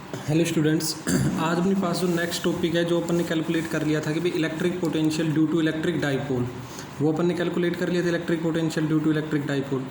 Hello students, आज अपने पास जो नेक्स्ट टॉपिक है जो अपन ने कैलकुलेट कर लिया था कि भाई electric potential due to electric dipole, वो अपन ने कैलकुलेट कर लिया था electric potential due to electric dipole.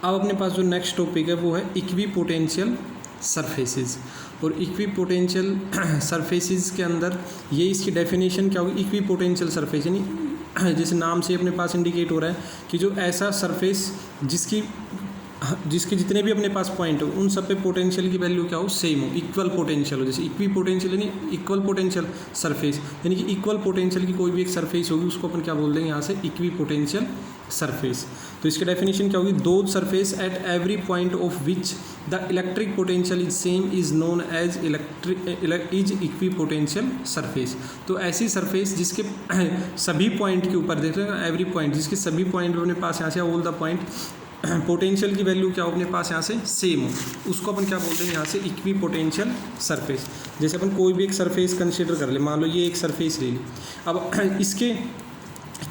अब अपने पास जो नेक्स्ट टॉपिक है वो है इक्वी पोटेंशियल सरफेसेस। और इक्वी पोटेंशियल सरफेसेस के अंदर ये इसकी डेफिनेशन क्या होगी, इक्वी पोटेंशियल सरफेस यानी जैसे नाम से अपने पास इंडिकेट हो रहा है कि जो ऐसा सरफेस जिसके जितने भी अपने पास पॉइंट हो उन सब पे पोटेंशियल की वैल्यू क्या हो, सेम हो, इक्वल पोटेंशियल हो। जैसे इक्वी पोटेंशियल यानी इक्वल पोटेंशियल सरफेस, यानी कि इक्वल पोटेंशियल की कोई भी एक सरफेस होगी उसको अपन क्या बोल देंगे यहाँ से, इक्वी पोटेंशियल सरफेस। तो इसकी डेफिनेशन क्या होगी, दो surface at every point of which the electric potential is same is known as is equipotential surface. तो ऐसी सरफेस जिसके सभी पॉइंट के ऊपर देख रहे हैं, एवरी पॉइंट जिसके सभी पॉइंट अपने पास यहाँ से ऑल द पॉइंट पोटेंशियल की वैल्यू क्या हो अपने पास यहाँ से सेम हो, उसको अपन क्या बोलते हैं यहाँ से, इक्वी पोटेंशियल सरफेस। जैसे अपन कोई भी एक सरफेस कंसीडर कर ले, मान लो ये एक सरफेस ले ली। अब इसके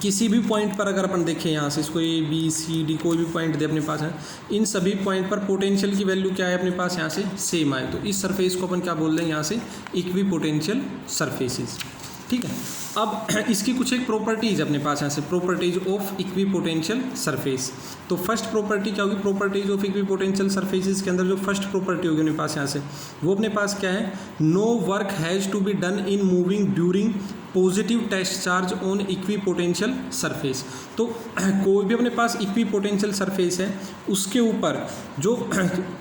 किसी भी पॉइंट पर अगर अपन देखें यहाँ से, इसको ए बी सी डी कोई भी पॉइंट दे अपने पास है, इन सभी पॉइंट पर पोटेंशियल की वैल्यू क्या है अपने पास यहाँ से सेम आए, तो इस सरफेस को अपन क्या बोल देंगे यहाँ से, इक्वी पोटेंशियल सरफेसेस। ठीक है। अब इसकी कुछ एक प्रॉपर्टीज अपने पास यहाँ से, properties of equi potential surface. तो फर्स्ट प्रॉपर्टी क्या होगी, properties of equi potential surfaces के अंदर जो फर्स्ट प्रॉपर्टी होगी अपने पास यहाँ से, वो अपने पास क्या है, no work has to be done in moving during positive test charge on equipotential surface. तो कोई भी अपने पास इक्वी पोटेंशियल सरफेस है उसके ऊपर जो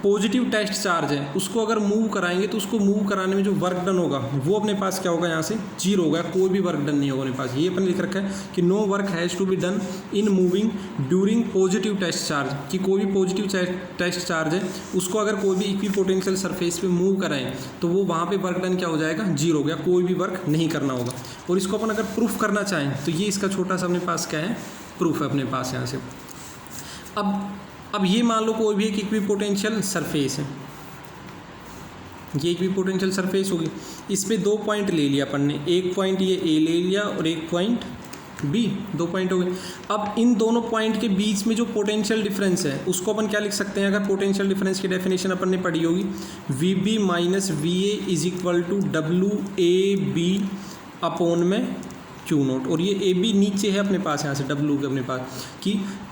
पॉजिटिव टेस्ट चार्ज है उसको अगर मूव कराएंगे तो उसको मूव कराने में जो वर्क डन होगा वो अपने पास क्या होगा, यहाँ से जीरो होगा, कोई भी वर्क डन नहीं होगा अपने पास। ये अपन लिख रखा है कि no work has to be done in moving during positive test charge, कि कोई भी पॉजिटिव टेस्ट चार्ज है उसको अगर कोई भी इक्वी पोटेंशियल सरफेस पे मूव कराएं तो वो वहाँ पे वर्क डन क्या हो जाएगा, जीरो हो गया, कोई भी वर्क नहीं करना होगा। और इसको अपन अगर प्रूफ करना चाहें तो ये इसका छोटा सा अपने पास क्या है, प्रूफ है अपने पास यहाँ से। अब ये मान लो कोई भी एक इक्वी पोटेंशियल सरफेस है, ये इक्वी पोटेंशियल सरफेस होगी, इस पे दो पॉइंट ले लिया अपन ने, एक पॉइंट ये ए ले लिया और एक पॉइंट बी, दो पॉइंट हो गए। अब इन दोनों पॉइंट के बीच में जो पोटेंशियल डिफरेंस है उसको अपन क्या लिख सकते हैं, अगर पोटेंशियल डिफरेंस की डेफिनेशन अपन ने पढ़ी होगी, V B minus V A is equal to W A B upon में क्यू नोट। और ये ए बी नीचे है अपने पास यहाँ से डब्ल्यू के अपने पास, कि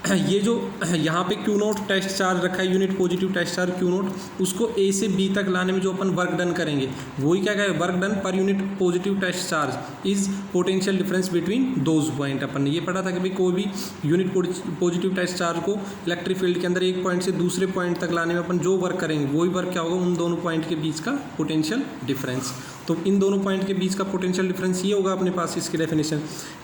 ये जो यहाँ पे क्यू नोट टेस्ट चार्ज रखा है, unit positive test charge Q nought, उसको ए से बी तक लाने में जो अपन वर्क डन करेंगे वही क्या कहें, वर्क डन पर unit positive test charge is potential difference between those point. अपन ने ये पढ़ा था कि भाई कोई भी यूनिट पॉजिटिव टेस्ट चार्ज को इलेक्ट्रिक फील्ड के अंदर एक पॉइंट से दूसरे पॉइंट तक लाने में अपन जो वर्क करेंगे वही वर्क क्या होगा, उन दोनों पॉइंट के बीच का पोटेंशियल डिफरेंस। तो इन दोनों पॉइंट के बीच का पोटेंशियल डिफरेंस ये होगा अपने पास, इसकी डेफिनेशन।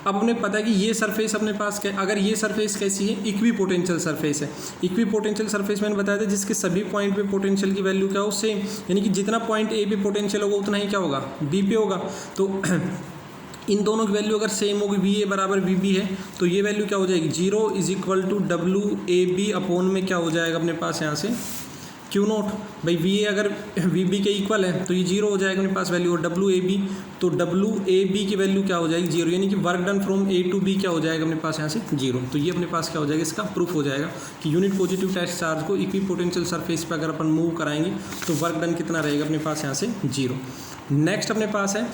अब हमें पता है कि ये सरफेस अपने पास क्या, अगर ये सरफेस कैसी है, इक्वी पोटेंशियल सरफेस है। इक्वी पोटेंशियल सरफेस मैंने बताया था जिसके सभी पॉइंट पे पोटेंशियल की वैल्यू क्या हो, सेम, यानी कि जितना पॉइंट ए पे पोटेंशियल होगा उतना ही क्या होगा, बी पे होगा। तो इन दोनों की वैल्यू अगर सेम होगी, वी ए बराबर वी बी है, तो ये वैल्यू क्या हो जाएगी, zero is equal to W A B upon में क्या हो जाएगा अपने पास यहाँ से, क्यू नोट। भाई वी ए अगर वी बी के इक्वल है तो ये जीरो हो जाएगा अपने पास वैल्यू, और डब्ल्यू ए बी, तो डब्ल्यू ए बी की वैल्यू क्या हो जाएगी, जीरो, यानी कि work done from A to B क्या हो जाएगा अपने पास यहाँ से जीरो। तो ये अपने पास क्या हो जाएगा, इसका प्रूफ हो जाएगा कि यूनिट पॉजिटिव टेस्ट चार्ज को इक्वी पोटेंशियल सरफेस पर अगर अपन मूव कराएंगे तो वर्क डन कितना रहेगा अपने पास यहाँ से, जीरो। नेक्स्ट अपने पास है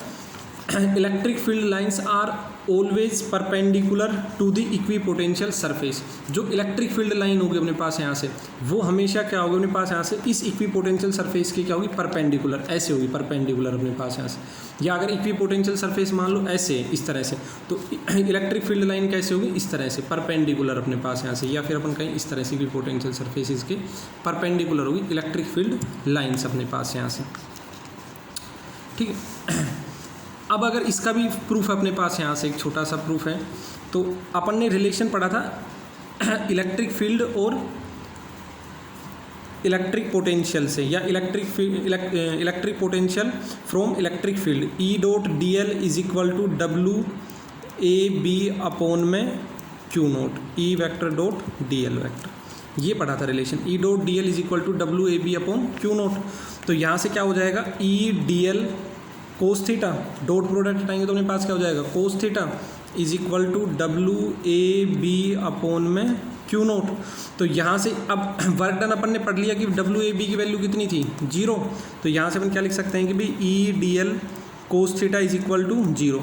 electric field lines are always perpendicular to the equipotential surface. जो इलेक्ट्रिक फील्ड लाइन होगी अपने पास यहाँ से वो हमेशा क्या होगी अपने पास यहाँ से, इस इक्वी पोटेंशियल सरफेस की क्या होगी, परपेंडिकुलर, ऐसे होगी परपेंडिकुलर अपने पास यहाँ से। या अगर इक्वी पोटेंशियल सरफेस मान लो ऐसे इस तरह से, तो इलेक्ट्रिक फील्ड लाइन कैसे होगी, इस तरह से परपेंडिकुलर अपने पास यहाँ से, या फिर अपन कहीं इस तरह से इक्वी पोटेंशियल सरफेस इसके परपेंडिकुलर होगी इलेक्ट्रिक फील्ड लाइन्स अपने पास यहाँ से। ठीक है। अब अगर इसका भी प्रूफ अपने पास यहाँ से एक छोटा सा प्रूफ है, तो अपन ने रिलेशन पढ़ा था इलेक्ट्रिक फील्ड और इलेक्ट्रिक पोटेंशियल से, या electric potential from electric field, E dot D L is equal to W A B upon में Q naught, E vector dot D L vector, ये पढ़ा था relation, E dot D L is equal to W A B upon Q note. तो यहाँ से क्या हो जाएगा, E D L cos theta, dot product हटाएंगे तो अपने पास क्या हो जाएगा, cos theta is equal to W A B upon में क्यू नोट। तो यहाँ से अब वर्क डन अपन ने पढ़ लिया कि डब्ल्यू ए बी की वैल्यू कितनी थी 0, तो यहाँ से अपन क्या लिख सकते हैं कि भाई E D L cos theta is equal to 0।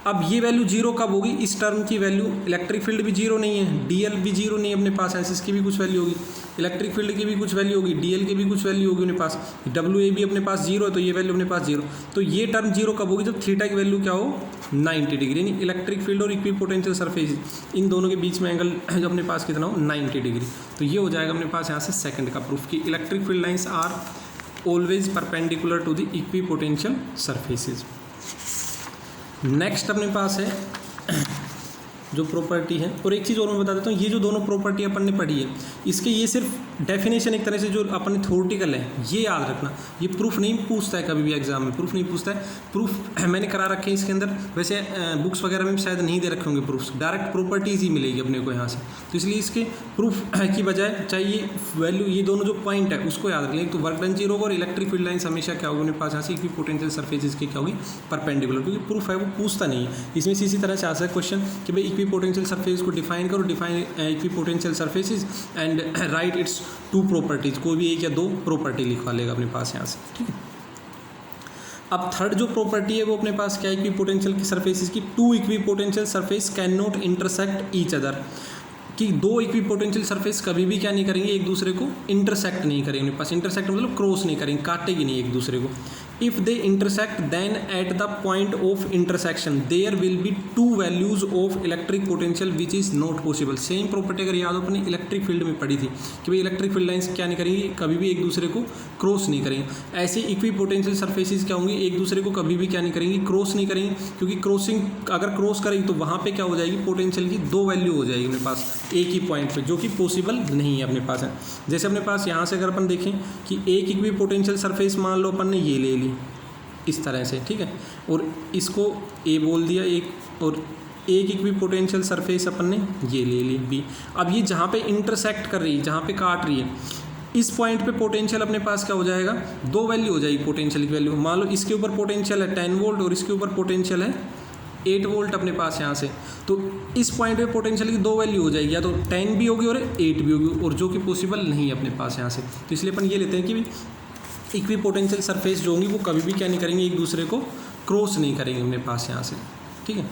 अब ये वैल्यू 0 कब होगी, इस टर्म की वैल्यू, इलेक्ट्रिक फील्ड भी 0 नहीं है, डीएल भी 0 नहीं है अपने पास, ऐसे इसकी भी कुछ वैल्यू होगी, इलेक्ट्रिक फील्ड की भी कुछ वैल्यू होगी, डीएल की भी कुछ वैल्यू होगी अपने पास, डब्ल्यू ए भी अपने पास 0 है तो ये वैल्यू अपने पास 0। तो ये टर्म 0 कब होगी, जब थीटा की वैल्यू क्या हो 90 डिग्री, यानी इलेक्ट्रिक फील्ड और इक्विपोटेंशियल सरफेस इन दोनों के बीच में एंगल जो अपने पास कितना हो 90 डिग्री। तो ये हो जाएगा अपने पास यहाँ से सेकंड का प्रूफ कि electric field lines are always perpendicular to the equipotential surfaces. Next अपने पास है जो प्रॉपर्टी है, और एक चीज़ और मैं बता देता हूँ, ये जो दोनों प्रॉपर्टी अपन ने पढ़ी है इसके ये सिर्फ डेफिनेशन एक तरह से जो अपन ने थ्योरेटिकल है ये याद रखना, ये प्रूफ नहीं पूछता है कभी भी एग्जाम में, प्रूफ नहीं पूछता है। प्रूफ मैंने करा रखे हैं इसके अंदर, वैसे बुक्स वगैरह में शायद नहीं दे रखे होंगे प्रूफ्स, डायरेक्ट प्रॉपर्टीज़ ही मिलेगी अपने को यहाँ से, तो इसलिए इसके प्रूफ की बजाय चाहिए वैल्यू, ये दोनों जो पॉइंट है उसको याद रखें। तो वर्क डन 0 होगा और इलेक्ट्रिक फील्ड लाइन्स हमेशा क्या होगी अपने पास यहाँ से इक्विपोटेंशियल सरफेसेज की क्या होगी परपेंडिकुलर, क्योंकि प्रूफ है वो पूछता नहीं है। इसमें इसी तरह से आ सकता है क्वेश्चन कि भाई इक्विपोटेंशियल सरफेस को डिफाइन करो, define equipotential surfaces and right it's 2 properties, कोई भी 1 या 2 प्रॉपर्टी लिखवा लेगा अपने पास यहाँ से, ठीक है। अब थर्ड जो प्रॉपर्टी है वो अपने पास क्या है इक्विपोटेंशियल की सरफेसेज की, 2 equipotential surface can not intersect each other, कि 2 इक्विपोटेंशियल सरफेस कभी भी क्या नहीं करेंगे एक दूसरे को इंटरसेक्ट नहीं करेंगे, अपने पास इंटरसेक्ट मतलब क्रॉस नहीं करेंगे, काटेगी नहीं एक दूसरे को। If they intersect then at the point of intersection there will be 2 values of electric potential which is not possible. Same property अगर याद हो अपनी इलेक्ट्रिक फील्ड में पड़ी थी कि भाई इलेक्ट्रिक फील्ड लाइन्स क्या नहीं करेंगी, कभी भी एक दूसरे को क्रॉस नहीं करेंगे, ऐसे इक्विपोटेंशियल सरफेसेज क्या होंगी एक दूसरे को कभी भी क्या नहीं करेंगी क्रॉस नहीं करेंगी, क्योंकि क्रॉसिंग अगर क्रॉस करेंगी तो वहाँ पर क्या हो जाएगी पोटेंशियल की 2 वैल्यू हो जाएगी अपने पास एक ही पॉइंट पे, जो कि पॉसिबल नहीं है अपने पास है। जैसे अपने पास यहाँ से अगर अपन देखें कि एक इक्विपोटेंशियल सरफेस मान लो अपन ने ये ले ली इस तरह से, ठीक है, और इसको ए बोल दिया एक, और एक इक्विपोटेंशियल सरफेस अपन ने ये ले ली बी। अब ये जहाँ पे इंटरसेक्ट कर रही है, जहाँ पे काट रही है, इस पॉइंट पे पोटेंशियल अपने पास क्या हो जाएगा 2 वैल्यू हो जाएगी पोटेंशियल की वैल्यू। मान लो इसके ऊपर पोटेंशियल है 10 वोल्ट और इसके ऊपर पोटेंशियल है 8 वोल्ट अपने पास यहाँ से, तो इस पॉइंट पे पोटेंशियल की 2 वैल्यू हो जाएगी, या तो 10 भी होगी और 8 भी होगी, और जो कि पॉसिबल नहीं है अपने पास यहाँ से। तो इसलिए अपन ये लेते हैं कि इक्विपोटेंशियल सरफेस जो होंगी वो कभी भी क्या नहीं करेंगे एक दूसरे को क्रॉस नहीं करेंगे अपने पास यहाँ से, ठीक है।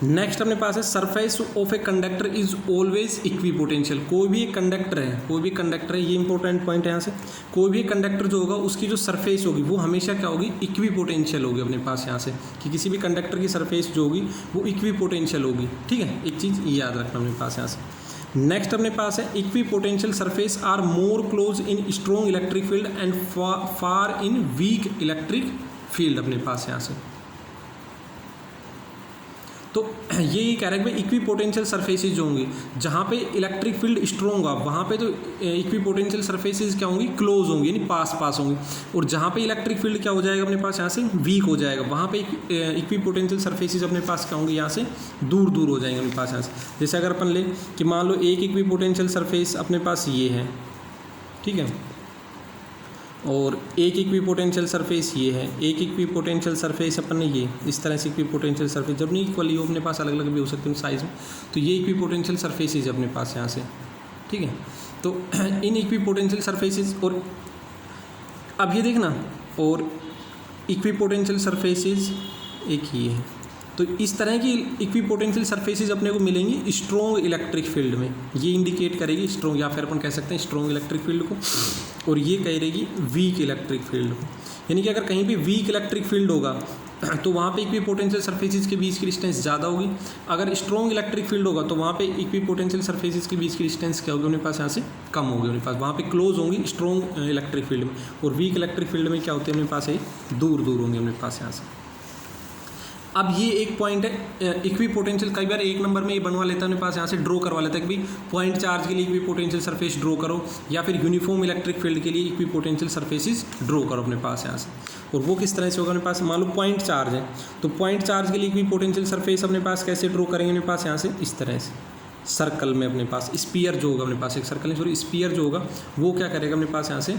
नेक्स्ट अपने पास है surface of a conductor is always equipotential. कोई भी एक कंडक्टर है, कोई भी कंडक्टर है, ये इंपॉर्टेंट पॉइंट है यहाँ से, कोई भी कंडक्टर जो होगा उसकी जो सरफेस होगी वो हमेशा क्या होगी इक्विपोटेंशियल होगी अपने पास यहाँ से, कि किसी भी कंडक्टर की सरफेस जो होगी वो इक्विपोटेंशियल होगी, ठीक है। एक चीज़ याद रखना अपने पास यहाँ से। नेक्स्ट अपने पास है equipotential surface are more close in strong electric field and far in weak electric field अपने पास यहाँ से। तो ये कह रहा है कि भाई इक्विपोटेंशियल सरफेसेज जो होंगी जहाँ पे इलेक्ट्रिक फील्ड स्ट्रॉन्ग होगा वहाँ पे तो इक्विपोटेंशियल सरफेसेज क्या होंगी क्लोज होंगी, यानी पास पास होंगी, और जहाँ पे इलेक्ट्रिक फील्ड क्या हो जाएगा अपने पास यहाँ से वीक हो जाएगा, वहाँ पे इक्विपोटेंशियल सरफेसेज अपने पास क्या होंगी यहाँ से दूर दूर हो जाएंगे अपने पास यहाँ से। जैसे अगर अपन ले कि मान लो एक इक्विपोटेंशियल सरफेस अपने पास ये है, ठीक है, और एक इक्विपोटेंशियल सरफेस ये है, एक इक्विपोटेंशियल सरफेस अपन ने ये इस तरह से इक्विपोटेंशियल सरफेस जब नहीं इक्वल हो अपने पास अलग अलग भी हो सकते हैं साइज़ में, तो ये इक्विपोटेंशियल सरफेसेज अपने पास यहाँ से, ठीक है। तो इन इक्विपोटेंशियल सरफेसेज, और अब ये देखना, और इक्विपोटेंशियल सरफेसेज एक ये है, तो इस तरह की इक्विपोटेंशियल सरफेसेज अपने को मिलेंगी स्ट्रॉन्ग इलेक्ट्रिक फील्ड में, ये इंडिकेट करेगी स्ट्रॉन्ग, या फिर अपन कह सकते हैं स्ट्रॉन्ग इलेक्ट्रिक फील्ड को, और ये कह रहेगी वीक इलेक्ट्रिक फील्ड को। यानी कि अगर कहीं भी वीक इलेक्ट्रिक फील्ड होगा तो वहाँ पे इक्विपोटेंशियल सरफेसेज के बीच की डिस्टेंस ज़्यादा होगी, अगर स्ट्रॉन्ग इलेक्ट्रिक फील्ड होगा तो वहाँ पे इक्विपोटेंशियल सरफेसेज के बीच की डिस्टेंस क्या होगी अपने पास यहाँ से कम होगी अपने पास, वहाँ पे क्लोज होंगी स्ट्रॉन्ग इलेक्ट्रिक फील्ड में, और वीक इलेक्ट्रिक फील्ड में क्या होती है अपने पास है दूर दूर होंगे अपने पास यहाँ से। अब ये एक पॉइंट है इक्विपोटेंशियल, कई बार 1 नंबर में ये बनवा लेता है अपने पास यहाँ से ड्रॉ करवा लेता है कि भाई पॉइंट चार्ज के लिए इक्विपोटेंशियल सरफेस ड्रॉ करो, या फिर यूनिफॉर्म इलेक्ट्रिक फील्ड के लिए इक्विपोटेंशियल सरफेसेस ड्रॉ करो अपने पास यहाँ से। और वो किस तरह से होगा अपने पास, मान लो पॉइंट चार्ज है तो पॉइंट चार्ज के लिए इक्विपोटेंशियल सरफेस अपने पास कैसे ड्रॉ करेंगे अपने पास यहाँ से इस तरह से, सर्कल में अपने पास स्पीयर जो होगा अपने पास, एक सर्कल नहीं सॉरी स्पीयर जो होगा वो क्या करेगा अपने पास यहाँ से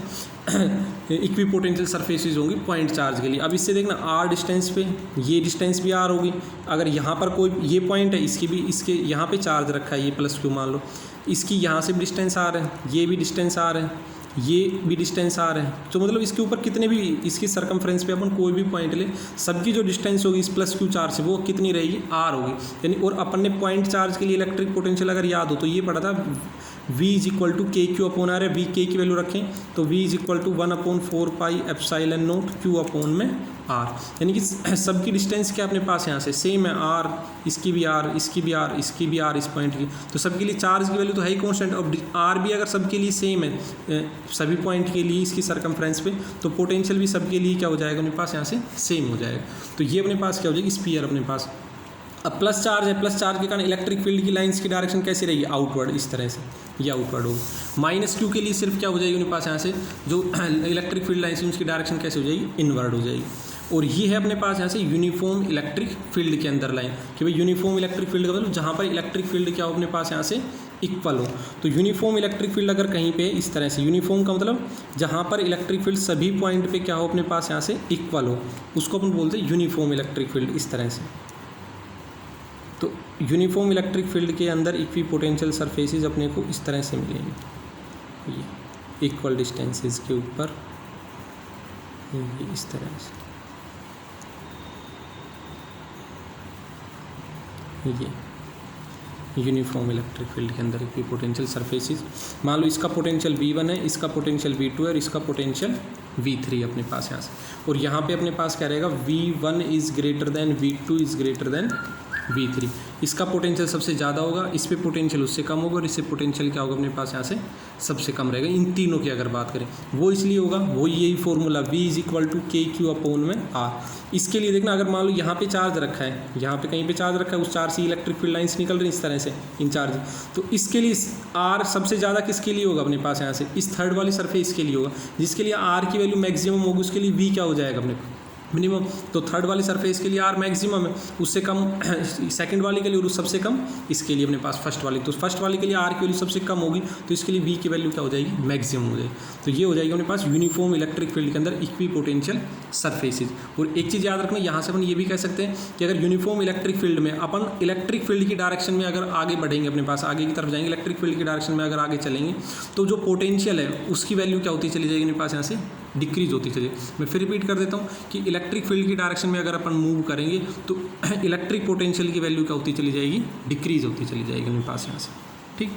इक्विपोटेंशियल सरफेसेज होंगी पॉइंट चार्ज के लिए। अब इससे देखना आर डिस्टेंस पे ये डिस्टेंस भी आर होगी, अगर यहाँ पर कोई ये पॉइंट है इसकी भी इसके यहाँ पे चार्ज रखा है ये प्लस क्यू मान लो, इसकी यहाँ से भी डिस्टेंस आर है, ये भी डिस्टेंस आर है, ये भी डिस्टेंस आर है, तो मतलब इसके ऊपर कितने भी इसकी सरकमफ्रेंस पे अपन कोई भी पॉइंट ले सबकी जो डिस्टेंस होगी इस प्लस क्यू चार्ज से वो कितनी रहेगी आर होगी यानी। और अपन ने पॉइंट चार्ज के लिए इलेक्ट्रिक पोटेंशियल अगर याद हो तो ये पढ़ा था V is equal to K Q upon R है, V के की वैल्यू रखें तो V is equal to 1/4 pi epsilon nought Q upon में R, यानी कि सबकी डिस्टेंस क्या अपने पास यहाँ से सेम है R, इसकी भी R, इसकी भी R, इसकी भी R इस पॉइंट की, तो सबके लिए चार्ज की वैल्यू तो है ही कॉन्स्टेंट। और R भी अगर सबके लिए सेम है सभी पॉइंट के लिए इसकी सरकमफ्रेंस पे तो पोटेंशियल भी सबके लिए क्या हो जाएगा अपने पास यहाँ से सेम हो जाएगा। तो ये अपने पास क्या हो जाएगी स्फीयर अपने पास। अब प्लस चार्ज है, प्लस चार्ज के कारण इलेक्ट्रिक फील्ड की लाइंस की डायरेक्शन कैसी रहेगी आउटवर्ड, इस तरह से ये आउटवर्ड होगी। माइनस क्यू के लिए सिर्फ क्या हो जाएगी अपने पास यहाँ से जो इलेक्ट्रिक फील्ड लाइन्स है उसकी डायरेक्शन कैसे हो जाएगी इनवर्ड हो जाएगी। और ये है अपने पास यहाँ से यूनिफॉर्म इलेक्ट्रिक फील्ड के अंदर लाइन कि भाई यूनिफॉर्म इलेक्ट्रिक फील्ड का मतलब जहाँ पर इलेक्ट्रिक फील्ड क्या हो अपने पास यहाँ से इक्वल हो। तो यूनिफॉर्म इलेक्ट्रिक फील्ड अगर कहीं पे इस तरह से, यूनिफॉर्म का मतलब जहाँ पर इलेक्ट्रिक फील्ड सभी पॉइंट पे क्या हो अपने पास यहाँ से इक्वल हो, उसको अपन बोलते हैं यूनिफॉर्म इलेक्ट्रिक फील्ड इस तरह से। तो यूनिफॉर्म इलेक्ट्रिक फील्ड के अंदर इक्विपोटेंशियल सरफेसेस अपने को इस तरह से मिलेंगे, ये इक्वल डिस्टेंसेस के ऊपर ये इस तरह से, ये यूनिफॉर्म इलेक्ट्रिक फील्ड के अंदर इक्विपोटेंशियल सरफेसेस। मान लो इसका पोटेंशियल V1 है, इसका पोटेंशियल V2 है और इसका पोटेंशियल V3 अपने पास यहाँ से। और यहाँ पे अपने पास क्या रहेगा V1 is greater than V2 is greater than V3। इसका पोटेंशियल सबसे ज़्यादा होगा, इस पे पोटेंशियल उससे कम होगा और इससे पोटेंशियल क्या होगा अपने पास यहाँ से सबसे कम रहेगा। इन तीनों की अगर बात करें वो इसलिए होगा, वो यही formula V is equal to K Q upon में R। इसके लिए देखना अगर मान लो यहाँ पे चार्ज रखा है, यहाँ पे कहीं पे चार्ज रखा है, उस चार्ज से इलेक्ट्रिक फील्ड लाइंस निकल रही इस तरह से इन चार्ज, तो इसके लिए R सबसे ज़्यादा किसके लिए होगा अपने पास यहाँ से इस थर्ड वाली सरफेस के लिए होगा, जिसके लिए R की वैल्यू मैक्सिमम होगी उसके लिए V क्या हो जाएगा अपने मिनिमम। तो थर्ड वाली सरफेस के लिए R मैक्सिमम है, उससे कम सेकंड वाली के लिए और सबसे कम इसके लिए अपने पास फर्स्ट वाली, तो फर्स्ट वाली के लिए R की वैल्यू सबसे कम होगी तो इसके लिए V की वैल्यू क्या हो जाएगी मैक्सिमम हो जाएगी। तो ये हो जाएगी अपने पास यूनिफॉर्म इलेक्ट्रिक फील्ड के अंदर इक्विपोटेंशियल सरफेसेज। और एक चीज़ याद रखना, यहाँ से अपन ये भी कह सकते हैं कि अगर यूनिफॉर्म इलेक्ट्रिक फील्ड में अपन इलेक्ट्रिक फील्ड की डायरेक्शन में अगर आगे बढ़ेंगे अपने पास आगे की तरफ जाएंगे, इलेक्ट्रिक फील्ड की डायरेक्शन में अगर आगे चलेंगे तो जो पोटेंशियल है उसकी वैल्यू क्या होती चली जाएगी अपने पास यहाँ से डिक्रीज होती चली। मैं फिर रिपीट कर देता हूँ कि इलेक्ट्रिक फील्ड की डायरेक्शन में अगर अपन मूव करेंगे तो इलेक्ट्रिक पोटेंशियल की वैल्यू क्या होती चली जाएगी डिक्रीज होती चली जाएगी अपने पास यहाँ से, ठीक।